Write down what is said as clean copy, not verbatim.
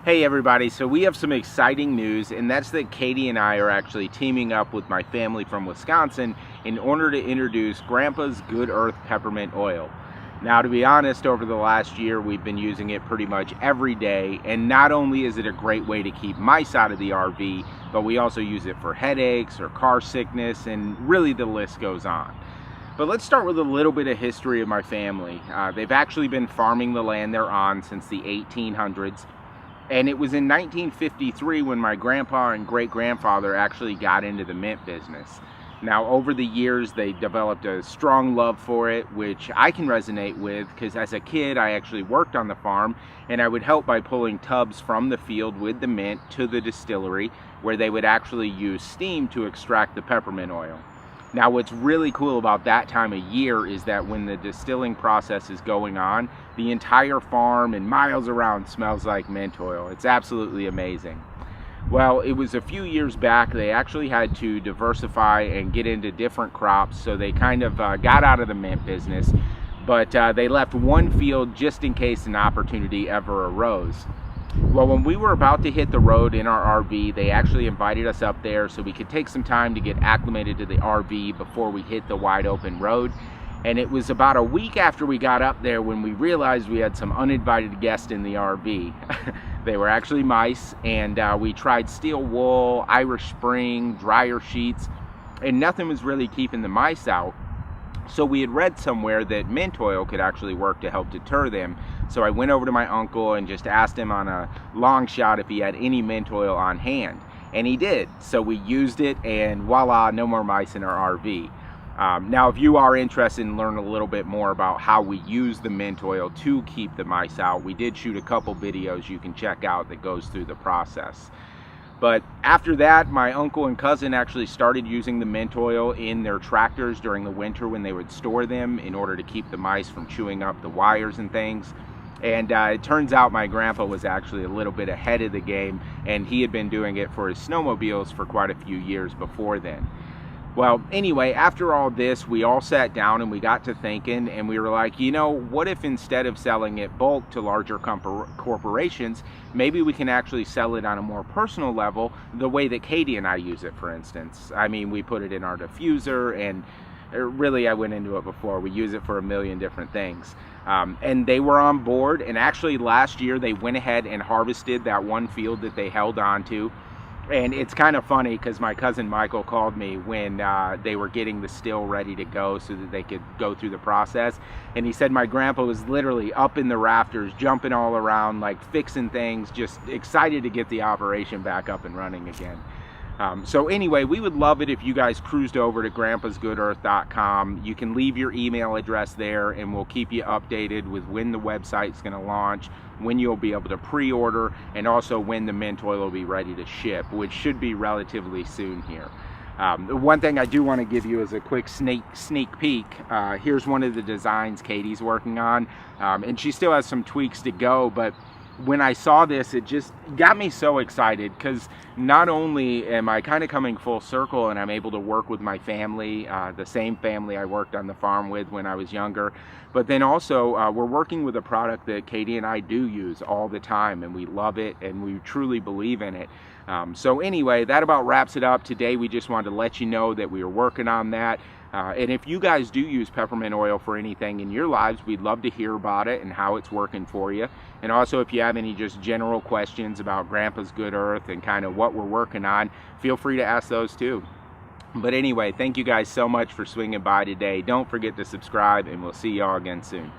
Hey everybody, so we have some exciting news, and that's that Katie and I are actually teaming up with my family from Wisconsin in order to introduce Grandpa's Good Earth Peppermint Oil. Now, to be honest, over the last year we've been using it pretty much every day, and not only is it a great way to keep mice out of the RV, but we also use it for headaches or car sickness, and really the list goes on. But let's start with a little bit of history of my family. They've actually been farming the land they're on since the 1800s. And it was in 1953 when my grandpa and great-grandfather actually got into the mint business. Now, over the years, they developed a strong love for it, which I can resonate with because as a kid, I actually worked on the farm and I would help by pulling tubs from the field with the mint to the distillery where they would actually use steam to extract the peppermint oil. Now, what's really cool about that time of year is that when the distilling process is going on, the entire farm and miles around smells like mint oil. It's absolutely amazing. Well, it was a few years back, they actually had to diversify and get into different crops, so they kind of got out of the mint business, but they left one field just in case an opportunity ever arose. Well, when we were about to hit the road in our RV, they actually invited us up there so we could take some time to get acclimated to the RV before we hit the wide open road. And it was about a week after we got up there when we realized we had some uninvited guests in the RV. They were actually mice, and we tried steel wool, Irish Spring, dryer sheets, and nothing was really keeping the mice out. So we had read somewhere that mint oil could actually work to help deter them. So I went over to my uncle and just asked him on a long shot if he had any mint oil on hand. And he did. So we used it, and voila, no more mice in our RV. Now, if you are interested in learning a little bit more about how we use the mint oil to keep the mice out, we did shoot a couple videos you can check out that goes through the process. But after that, my uncle and cousin actually started using the mint oil in their tractors during the winter when they would store them in order to keep the mice from chewing up the wires and things. And it turns out my grandpa was actually a little bit ahead of the game, and he had been doing it for his snowmobiles for quite a few years before then. Well, anyway, after all this, we all sat down and we got to thinking, and we were like, you know, what if instead of selling it bulk to larger corporations, maybe we can actually sell it on a more personal level, the way that Katie and I use it, for instance. I mean, we put it in our diffuser, and really, I went into it before. We use it for a million different things. And they were on board, and actually last year they went ahead and harvested that one field that they held on to. And it's kind of funny because my cousin Michael called me when they were getting the still ready to go so that they could go through the process. And he said my grandpa was literally up in the rafters, jumping all around, like fixing things, just excited to get the operation back up and running again. So anyway, we would love it if you guys cruised over to grandpasgoodearth.com. You can leave your email address there, and we'll keep you updated with when the website's going to launch, when you'll be able to pre-order, and also when the mint oil will be ready to ship, which should be relatively soon here. One thing I do want to give you is a quick sneak peek. Here's one of the designs Katie's working on, and she still has some tweaks to go, but when I saw this, it just got me so excited because not only am I kind of coming full circle and I'm able to work with my family, the same family I worked on the farm with when I was younger, but then also we're working with a product that Katie and I do use all the time, and we love it and we truly believe in it. So anyway, that about wraps it up. Today we just wanted to let you know that we are working on that. And if you guys do use peppermint oil for anything in your lives, we'd love to hear about it and how it's working for you. And also, if you have any just general questions about Grandpa's Good Earth and kind of what we're working on, feel free to ask those too. But anyway, thank you guys so much for swinging by today. Don't forget to subscribe, and we'll see y'all again soon.